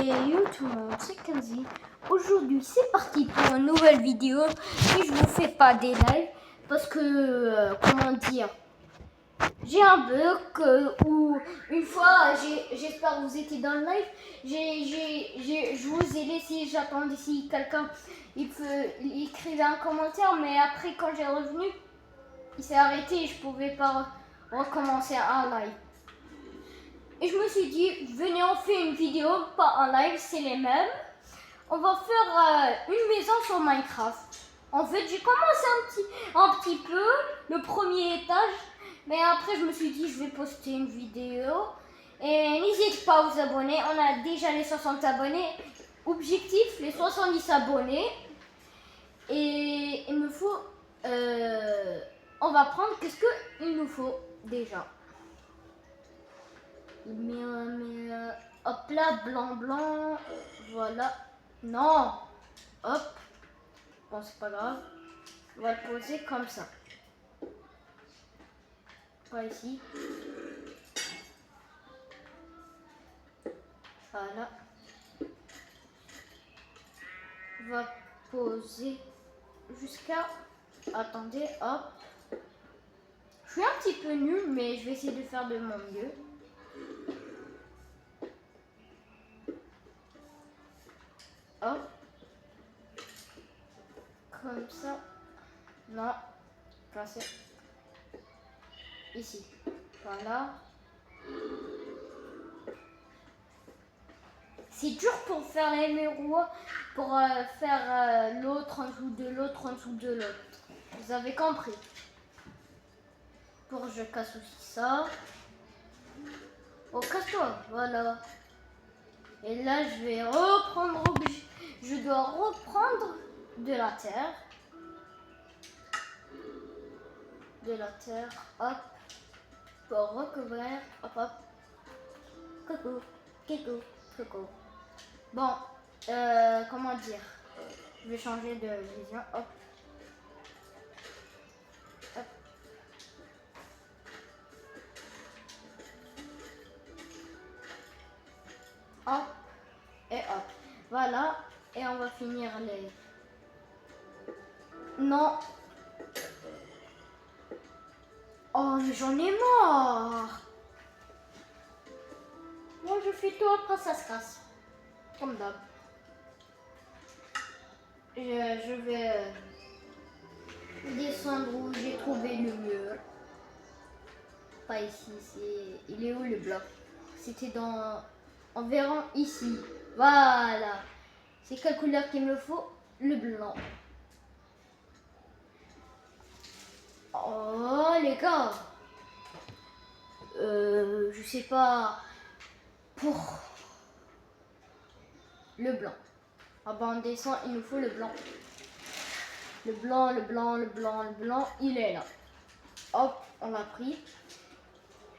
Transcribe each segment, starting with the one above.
Et yo tout le monde, c'est Kenzie. Aujourd'hui, c'est parti pour une nouvelle vidéo. Et je vous fais pas des lives parce que, comment dire, j'ai un bug où une fois, j'espère que vous étiez dans le live, je vous ai laissé, j'attendais si quelqu'un il écrivait un commentaire, mais après quand j'ai revenu, il s'est arrêté et je pouvais pas recommencer un live. Et je me suis dit, venez on fait une vidéo, pas un live, c'est les mêmes. On va faire une maison sur Minecraft. En fait, j'ai commencé un petit peu, le premier étage. Mais après, je me suis dit, je vais poster une vidéo. Et n'hésitez pas à vous abonner. On a déjà les 60 abonnés. Objectif, les 70 abonnés. Et il me faut... on va prendre, qu'est-ce qu'il nous faut déjà? Hop là, blanc, blanc, voilà. Non, hop, bon c'est pas grave. On va le poser comme ça. Pas ici. Voilà. On va poser jusqu'à... Attendez, hop. Je suis un petit peu nulle, mais je vais essayer de faire de mon mieux. Hop. Comme ça. Non. Passer. Ici. Voilà. C'est dur pour faire les miroirs, pour faire l'autre en dessous de l'autre en dessous de l'autre. Vous avez compris. Pour je casse aussi ça. Oh, casse-toi. Voilà. Et là, je vais reprendre... Je dois reprendre de la terre. De la terre. Hop. Pour recouvrir. Hop, hop. Coucou. Coucou. Coucou. Bon. Comment dire? Je vais changer de vision. Hop. Hop. Hop. Et hop. Voilà. Et on va finir les... Non. Oh, mais j'en ai marre. Moi, je fais tout, après ça se casse. Comme d'hab. Je vais descendre où j'ai trouvé le mur. Pas ici, c'est... Il est où le bloc? C'était dans... Environ ici. Voilà. C'est quelle couleur qu'il me faut? Le blanc. Oh, les gars. Je sais pas... Pour... Le blanc. Ah ben, on descend, il nous faut le blanc. Le blanc, le blanc, le blanc, le blanc, il est là. Hop, on l'a pris.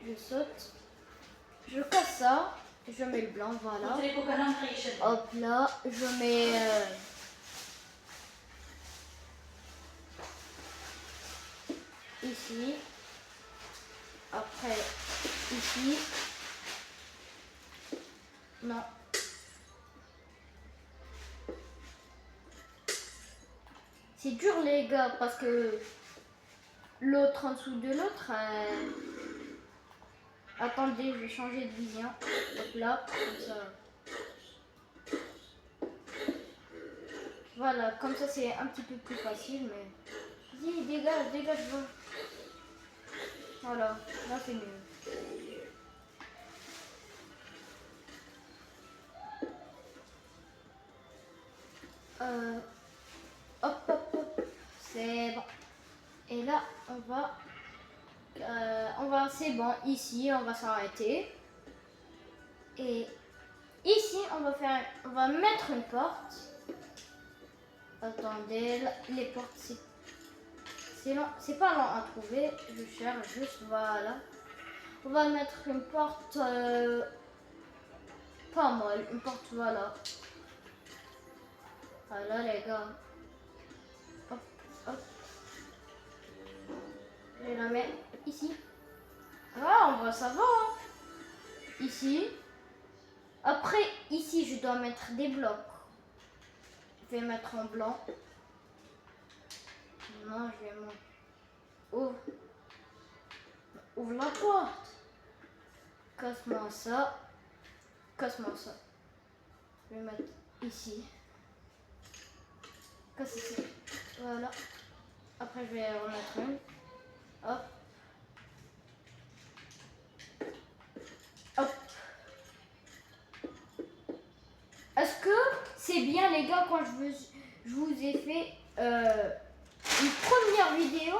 Je saute. Je casse ça. Je mets le blanc, voilà. Hop là, je mets... ici. Après, ici. Non. C'est dur les gars parce que l'autre en dessous de l'autre. Attendez, je vais changer de vision. Hop là, comme ça. Voilà, comme ça c'est un petit peu plus facile, mais... Vas-y, dégage, dégage. Voilà, là c'est mieux. Hop, hop, hop. C'est bon. Et là, on va, c'est bon. Ici, on va s'arrêter. Et ici, on va mettre une porte. Attendez, les portes, c'est long, c'est pas long à trouver. Je cherche juste, voilà. On va mettre une porte pas mal, une porte, voilà. Voilà les gars. Hop, hop. Je la mets ici. Ah, en vrai, ça va. Hein. Ici. Après, ici, je dois mettre des blocs. Je vais mettre en blanc. Non, je vais mettre... Ouvre la porte. Casse-moi ça. Casse-moi ça. Je vais mettre ici. Casse ici. Voilà. Après, je vais remettre une. Hop. Hop. Est-ce que c'est bien, les gars, quand je vous ai fait une première vidéo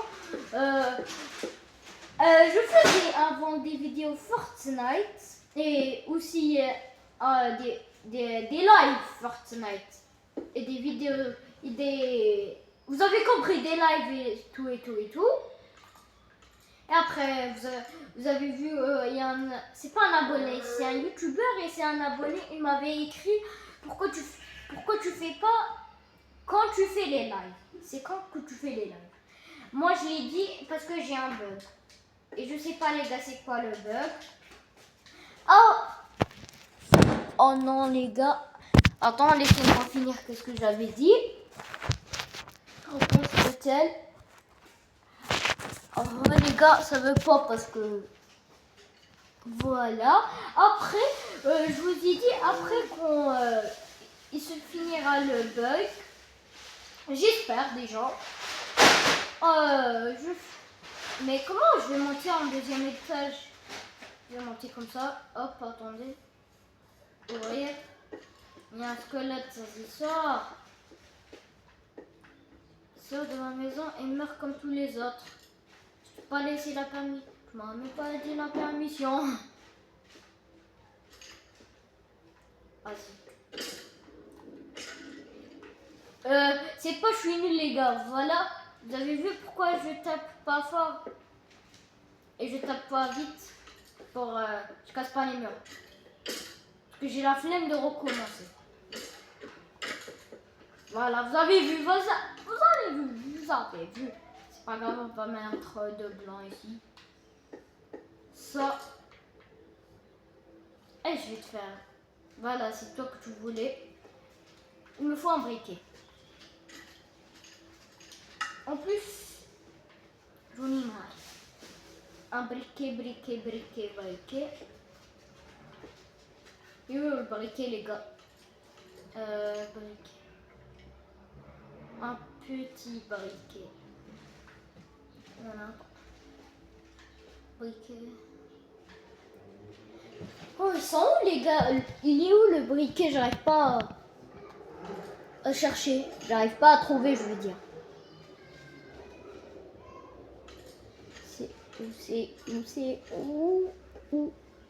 je faisais avant des vidéos Fortnite et aussi des lives Fortnite et des vidéos, vous avez compris, des lives et tout et tout et tout. Et après, vous avez vu, c'est pas un abonné, c'est un youtubeur et c'est un abonné. Il m'avait écrit pourquoi tu fais pas quand tu fais les lives. C'est quand que tu fais les lives. Moi, je l'ai dit parce que j'ai un bug. Et je sais pas, les gars, c'est quoi le bug. Oh non, les gars. Attends, laissez-moi finir qu'est-ce que j'avais dit. Peut-être. Oh, les gars, ça veut pas parce que... Voilà. Après, je vous ai dit, après il se finira le bug. J'espère déjà. Mais comment je vais monter en deuxième étage? Je vais monter comme ça. Hop, attendez. Vous voyez? Il y a un squelette, ça se sort. Sort de ma maison et meurt comme tous les autres. Je peux pas laisser la permission. Je m'en ai même pas dit la permission. Vas-y. C'est pas je suis nul, les gars. Voilà. Vous avez vu pourquoi je tape pas fort et je tape pas vite pour je casse pas les murs. Parce que j'ai la flemme de recommencer. Voilà, vous avez vu, vous avez vu. C'est pas grave, on va mettre de blanc ici. Ça. Et je vais te faire. Voilà, c'est toi que tu voulais. Il me faut un briquet. En plus, j'en ai marre. Un briquet. Et où le briquet, les gars? Briquet. Un petit briquet. Voilà. Briquet. Oh, ils sont où, les gars? Il est où le briquet? J'arrive pas à chercher. J'arrive pas à trouver, je veux dire.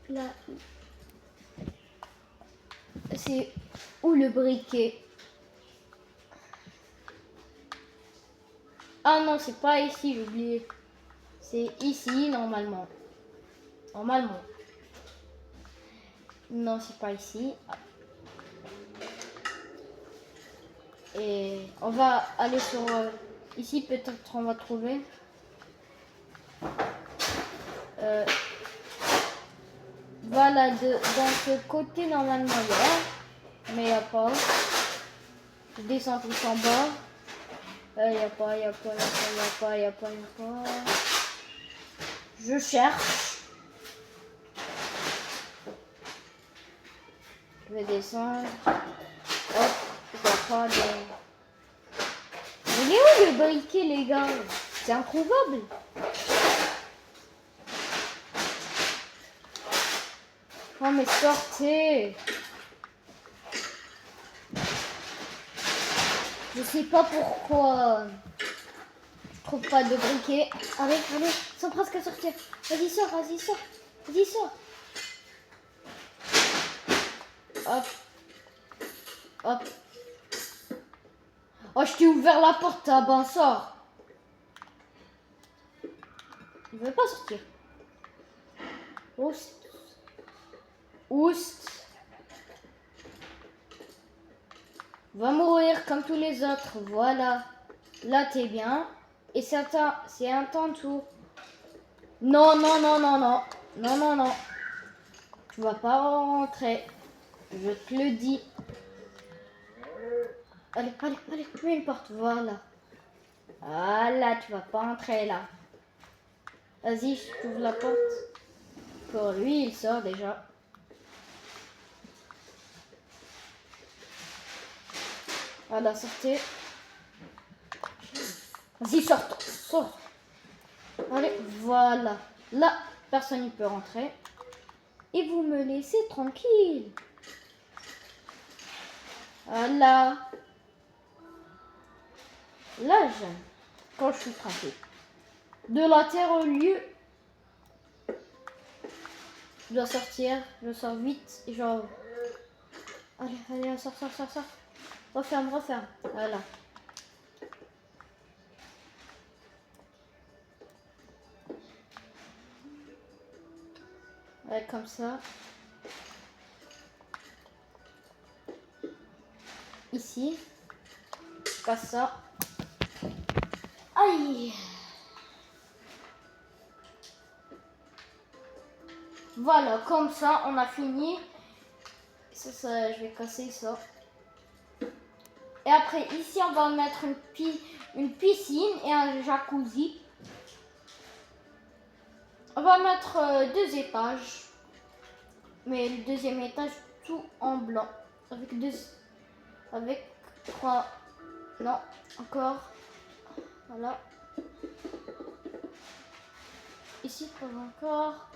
Là. C'est où le briquet? Ah non, c'est pas ici, j'ai oublié. C'est ici, normalement. Non, c'est pas ici. Et on va aller sur... ici, peut-être on va trouver. Voilà, dans ce côté, normalement, il y a. Mais il n'y a pas. Je descends tout en bas. Il n'y a pas. Je cherche. Je vais descendre. Hop, il n'y a pas de... Il est où le briquet, les gars? C'est introuvable. Oh, mais sortez. Je sais pas pourquoi je trouve pas de briquet. Allez, ils sont presque à sortir. Vas-y, sors. Hop. Oh, je t'ai ouvert la porte, ben sors. Il veut pas sortir. Oust. Va mourir comme tous les autres. Voilà. Là, t'es bien. Et c'est un temps tour. Non. Tu vas pas rentrer. Je te le dis. Allez, allez, allez, mets une porte, voilà. Voilà, tu vas pas entrer là. Vas-y, je t'ouvre la porte. Pour lui, il sort déjà. Voilà, sortez. Vas-y, sort, sort. Allez, voilà. Là, personne ne peut rentrer. Et vous me laissez tranquille. Voilà. Là, j'aime. Quand je suis tranquille. De la terre au lieu. Je dois sortir. Je sors vite. Genre. Allez, allez, sors, sors, sors, sors. Referme, referme. Voilà. Ouais, comme ça. Ici. Je passe ça. Aïe. Voilà, comme ça, on a fini. Ça, je vais casser ça. Et après, ici, on va mettre une piscine et un jacuzzi. On va mettre 2 étages. Mais le deuxième étage, tout en blanc. Avec 3. Non, encore. Voilà. Ici, pas encore.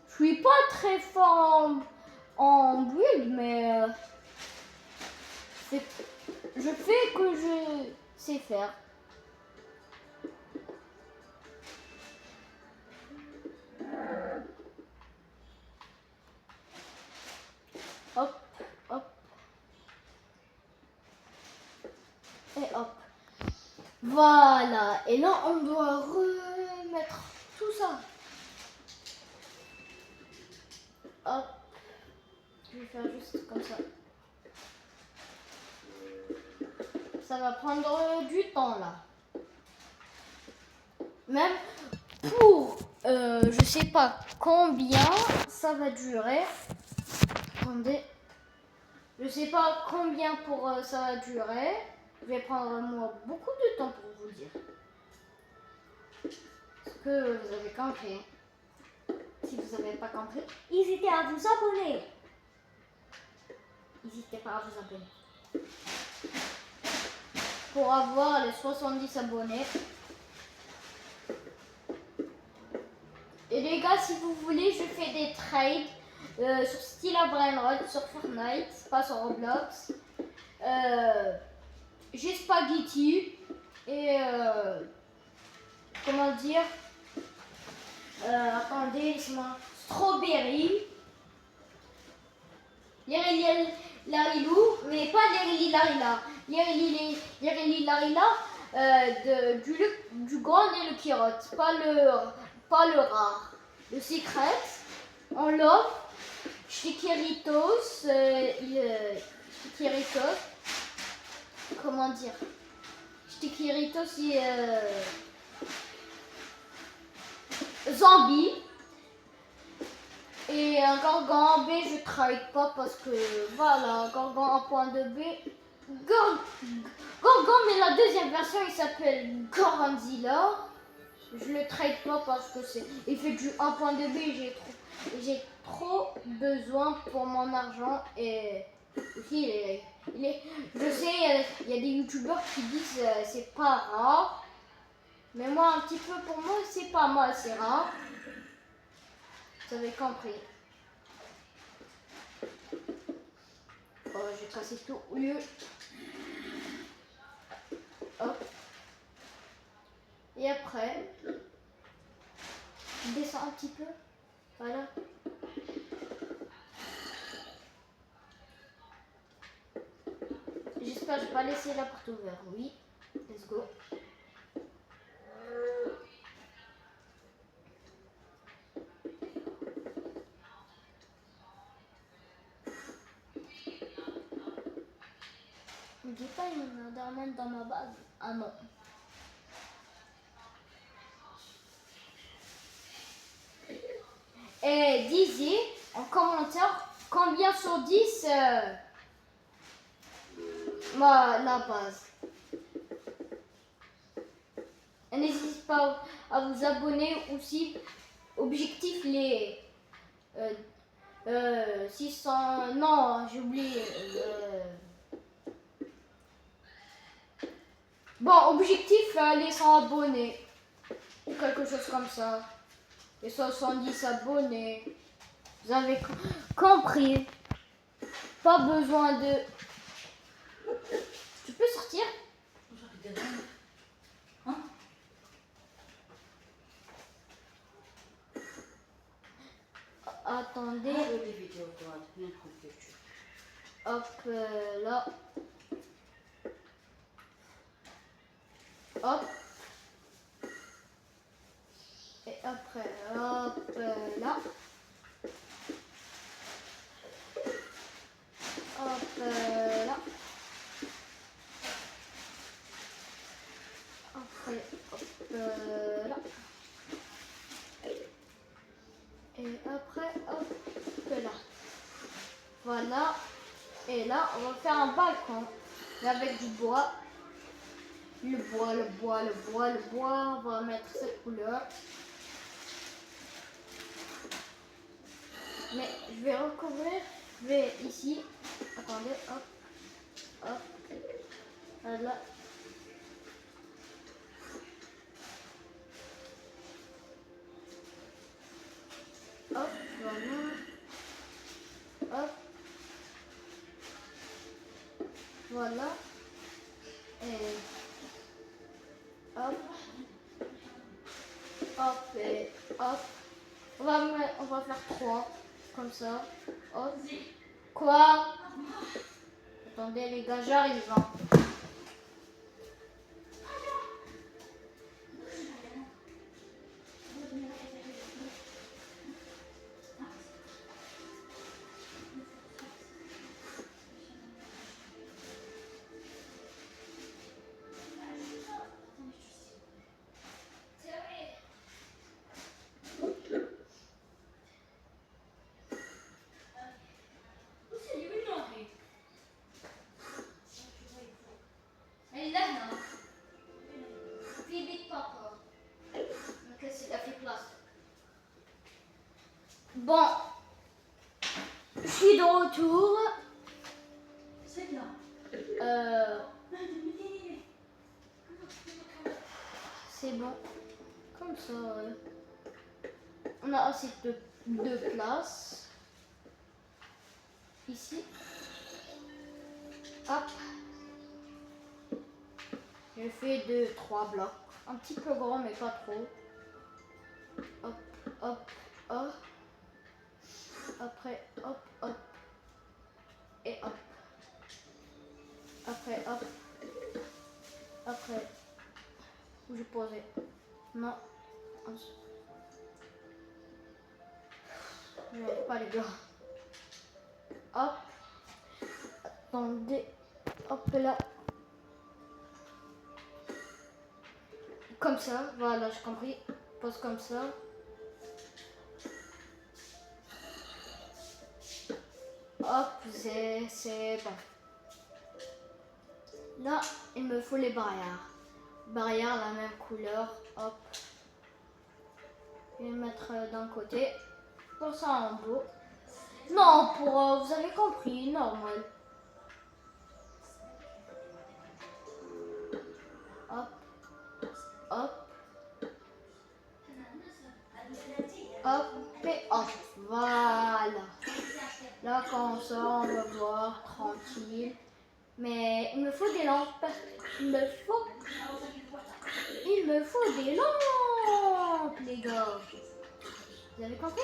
Je suis pas très fort en build, mais je fais que je sais faire. Hop, hop. Et hop. Voilà. Et là, on doit remettre tout ça. Hop. Je vais faire juste comme ça. Ça va prendre du temps là. Même pour, je sais pas combien ça va durer. Attendez. Je sais pas combien pour ça va durer. Je vais prendre moi beaucoup de temps pour vous dire. Est-ce que vous avez compris? Si vous n'avez pas compris, n'hésitez à vous abonner. N'hésitez pas à vous abonner. Pour avoir les 70 abonnés. Et les gars, si vous voulez, je fais des trades sur Stila Brainrot, sur Fortnite, pas sur Roblox. J'ai Spaghetti et comment dire, attendez, laissez-moi, Strawberry, Larilou, mais pas Lerili Larila, Lerili Larila du grand et le Kirotte, pas le rare. Le secret, on l'offre, Chiquiritos, Chiquiritos, comment dire, Chiquiritos et Zombie. Et un Gorgon B, je trade pas parce que voilà, Gorgon 1.2B. Gorgon, mais la deuxième version il s'appelle Goranzilla. Je le trade pas parce que il fait du 1.2B et j'ai trop besoin pour mon argent. Et aussi, je sais, il y a des youtubeurs qui disent c'est pas rare. Mais moi, un petit peu pour moi, c'est pas mal, c'est rare. Vous avez compris. Oh, j'ai cassé tout au lieu. Hop. Et après, je descends un petit peu. Voilà. J'espère que je vais pas laisser la porte ouverte. Oui. Let's go. Ne dis pas il y en a Enderman dans ma base. Ah non. Et disiez en commentaire combien sur 10 la base. Et n'hésitez pas à vous abonner aussi. Objectif les 600. Non, j'ai oublié. Bon, objectif les 100 abonnés. Ou quelque chose comme ça. Les 70 abonnés. Vous avez compris. Pas besoin de... Tu peux sortir? Hein? Attendez. Les vidéos, toi, bien tranquille. Hop là. Hop. Et après, hop là. Hop là. Après, hop là. Et après, hop là. Voilà. Et là, on va faire un balcon. Mais avec du bois. Le bois. On va mettre cette couleur. Mais je vais recouvrir. Je vais ici. Attendez, hop. Hop. Voilà. Hop, voilà. Hop. Voilà. Et hop. Hop et hop. On va faire 3. Comme ça. Hop. Quoi? Attendez les gars, j'arrive. Hein. Bon, je suis de retour. C'est là. C'est bon. Comme ça, on a assez de place. Ici. Hop. Je fais 2-3 blocs. Un petit peu grand, mais pas trop. Hop, hop, hop. Après, hop, hop. Et hop. Après, hop. Après, où je posais. Non. Je n'arrive pas les gars. Hop. Attendez. Hop là. Comme ça. Voilà, j'ai compris. Pose comme ça. Hop, c'est bon. Là, il me faut les barrières. Barrières, la même couleur. Hop. Je vais mettre d'un côté. Pour ça en haut. Non, pour... vous avez compris, normal. Hop. Hop. Hop et hop. Voilà. Là, quand on sort, on va voir tranquille. Mais il me faut des lampes. Il me faut des lampes, les gars. Vous avez compris?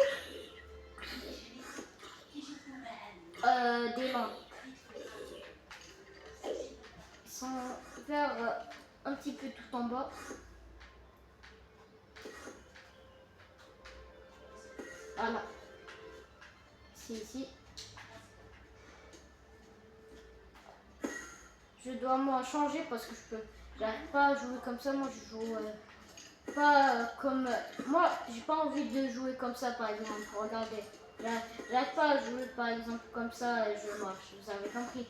Des lampes. Ils sont vers un petit peu tout en bas. Voilà. C'est ici. Je dois moi changer parce que j'arrive pas à jouer comme ça. Moi je joue pas comme moi. J'ai pas envie de jouer comme ça par exemple. Regardez, J'arrête pas à jouer par exemple comme ça et je marche. Vous avez compris.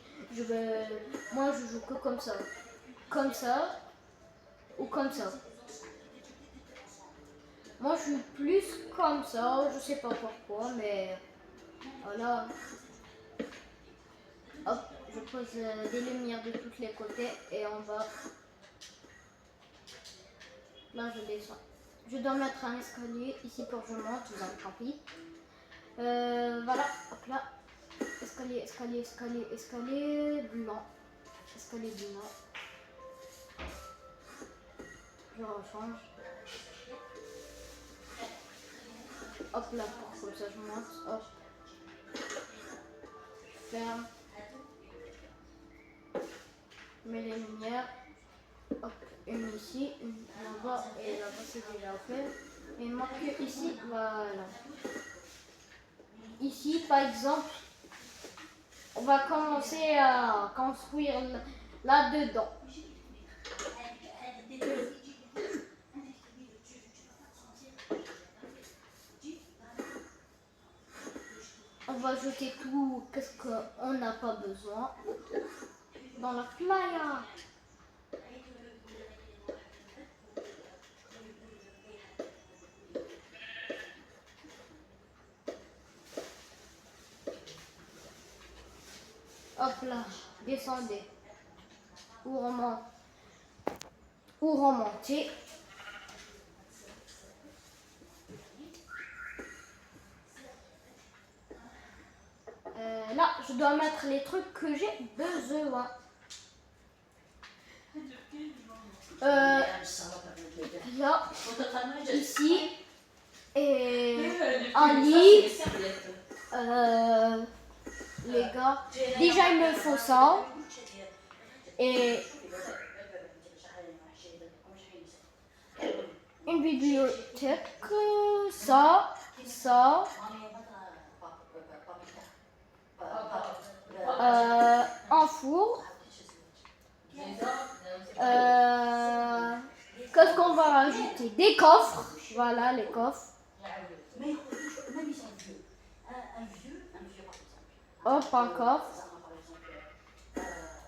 Moi je joue que comme ça. Comme ça ou comme ça. Moi je suis plus comme ça. Je sais pas pourquoi mais voilà. Hop, je pose des lumières de tous les côtés et en bas. Là je descends. Je dois mettre un escalier ici pour que je monte, vous avez compris. Voilà, hop là. Escalier, escalier, escalier, escalier blanc. Escalier blanc. Je rechange. Hop là, comme ça je monte. Hop. Je ferme. Je mets les lumières. Hop, une ici, une là-bas et là-bas c'est déjà fait. Et il manque que ici, voilà. Ici par exemple, on va commencer à construire là-dedans. On va jeter tout, qu'est-ce qu'on n'a pas besoin dans la playa. Hop là, descendez. Ou remontez. Là, je dois mettre les trucs que j'ai besoin. Là, ici, et un lit. Les gars, déjà il me faut ça. Et une bibliothèque, ça. Un four. Qu'est-ce qu'on va rajouter? Des coffres. Voilà les coffres. Hop, un coffre.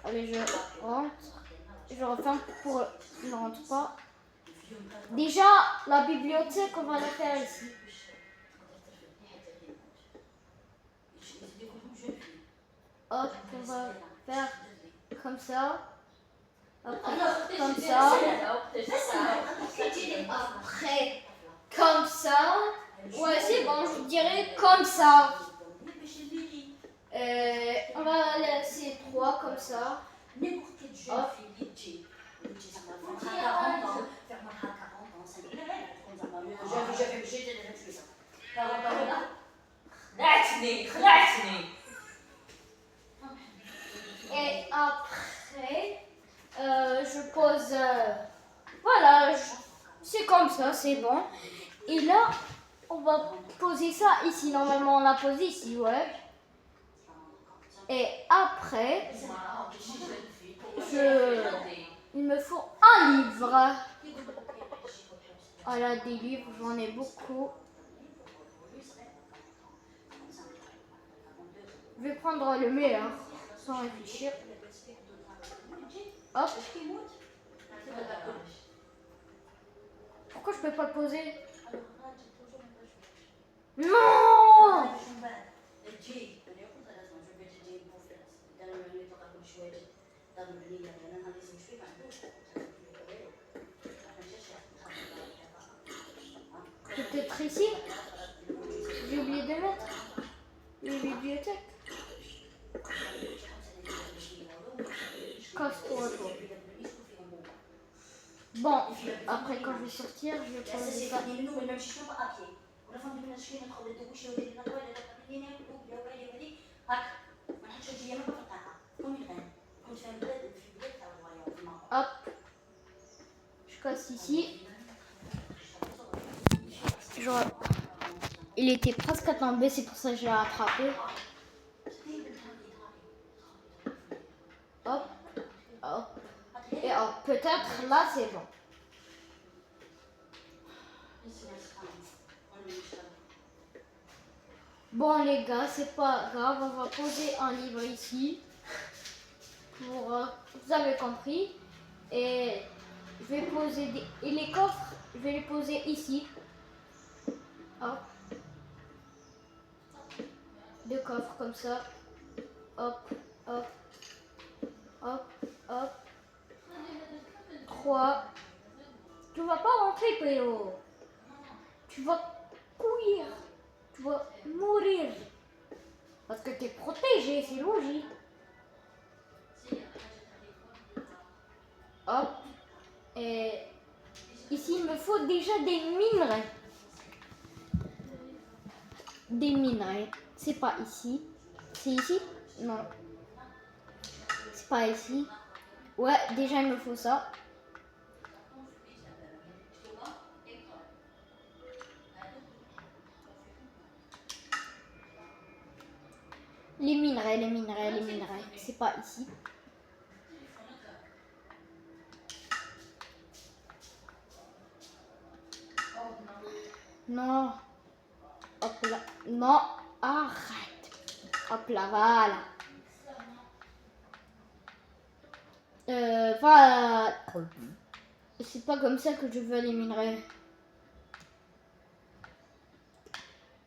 Allez, je rentre. Je referme pour qu'il ne rentre pas. Déjà, la bibliothèque, on va la faire ici. Hop, on va faire comme ça. Après, comme ça. Après, comme ça. Ouais, c'est bon, je dirais comme ça. On va laisser 3 comme ça. Hop. Et après, je pose. Voilà, c'est comme ça, c'est bon. Et là, on va poser ça ici. Normalement, on l'a posé ici, ouais. Et après, il me faut un livre. Voilà, des livres, j'en ai beaucoup. Je vais prendre le meilleur, sans réfléchir. Hop. Pourquoi je peux pas le poser? Non! Peut-être ici. J'ai oublié de mettre les bibliothèques. Casse-toi, toi. Bon, après quand je vais sortir, je vais prendre des cartes. Hop. Je casse ici. Il était presque à tomber, c'est pour ça que je l'ai rattrapé. Hop, hop. Et hop, peut-être là c'est bon. Bon les gars, c'est pas grave, on va poser un livre ici. Pour, vous avez compris. Et je vais poser et les coffres, je vais les poser ici. Hop. 2 coffres comme ça. Hop, hop, hop, hop. 3. Tu vas pas rentrer, Péo. Tu vas courir. Tu vas mourir. Parce que tu es protégé, c'est logique. Hop. Et ici, il me faut déjà des minerais. Des minerais. C'est pas ici. C'est ici? Non. C'est pas ici. Ouais, déjà, il me faut ça. Les minerais. C'est pas ici. Non. Hop là. Non. Arrête. Hop là, voilà. Voilà. C'est pas comme ça que je veux les minerais.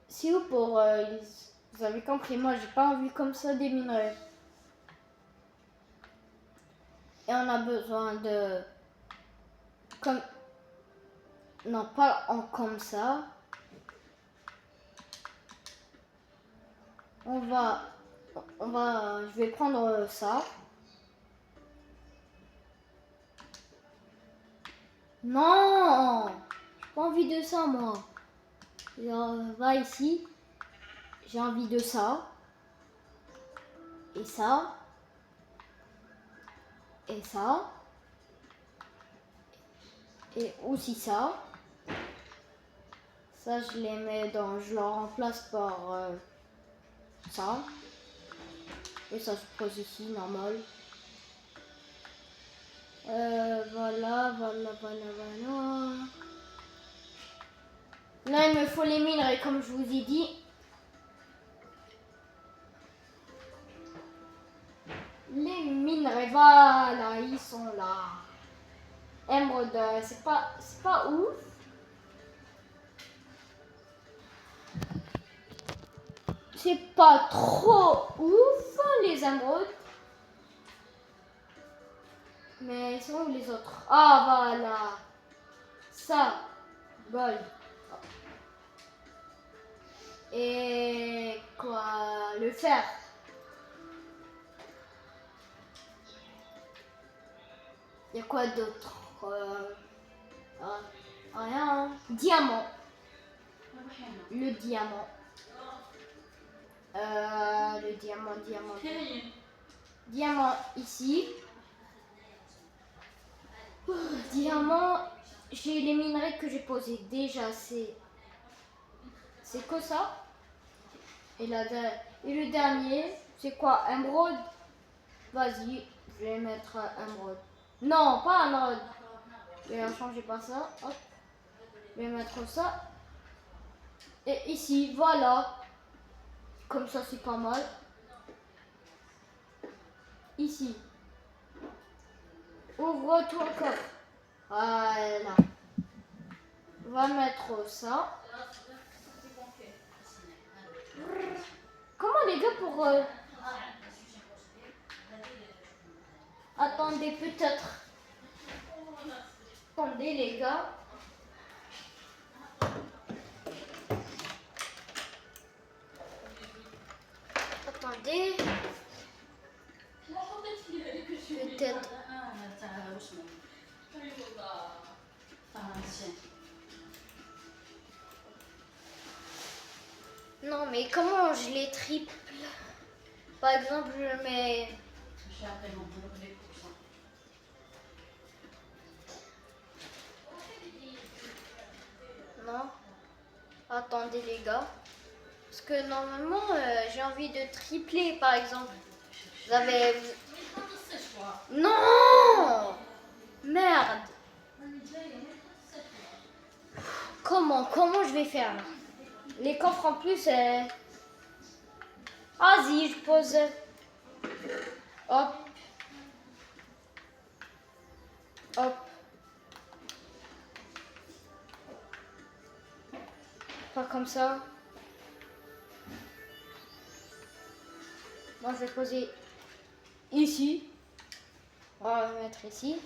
C'est où pour... vous avez compris, moi j'ai pas envie comme ça des minerais. Et on a besoin de... Comme... Non, pas en comme ça. Je vais prendre ça. Non, j'ai pas envie de ça moi. On va ici. J'ai envie de ça. Et ça. Et ça. Et aussi ça. Ça, je les mets dans... Je le remplace par ça. Et ça se pose ici, normal. Voilà. Là, il me faut les minerais, comme je vous ai dit. Les minerais, voilà, ils sont là. Émeraude, c'est pas ouf. C'est pas trop ouf, les émeraudes. Mais sont où les autres? Ah, voilà. Ça, gold. Et quoi? Le fer. Il y a quoi d'autre? Rien. Diamant. Le diamant. Le diamant. Diamant ici. Diamant. J'ai les minerais que j'ai posés. Déjà, c'est que ça. Et le dernier, c'est quoi? Émeraude. Vas-y, je vais mettre émeraude. Non, pas émeraude. Je vais changer par ça. Hop. Je vais mettre ça. Et ici, voilà. Comme ça, c'est pas mal. Ici. Ouvre tout le coffre. Voilà. On va mettre ça. Comment les gars pour... Attendez, peut-être. Attendez les gars. Attendez. Peut-être. Non, mais comment je les triple? Par exemple, je mets... Non. Attendez les gars. Parce que normalement, j'ai envie de tripler, par exemple. Vous avez... Non! Merde! Comment je vais faire là? Les coffres en plus, Vas-y, je pose. Hop. Hop. Pas comme ça. Moi, je vais poser ici. On va le mettre ici.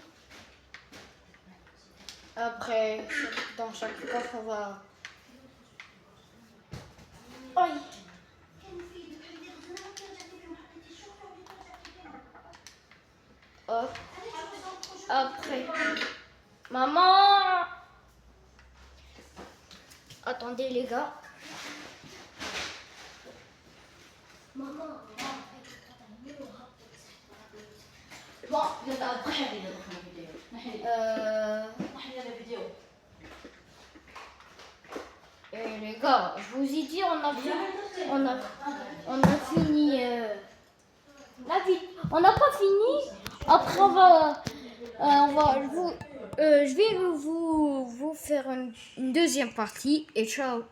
Après, dans chaque coffre, on va... Aïe. Hop. Après. Maman. Attendez les gars. Maman. Bon, يلا نحن اللي ندخل الفيديو. نحن اللي الفيديو. Les gars, je vous ai dit, on a fini la vie. On n'a pas fini. Après, je vais vous faire une deuxième partie. Et ciao.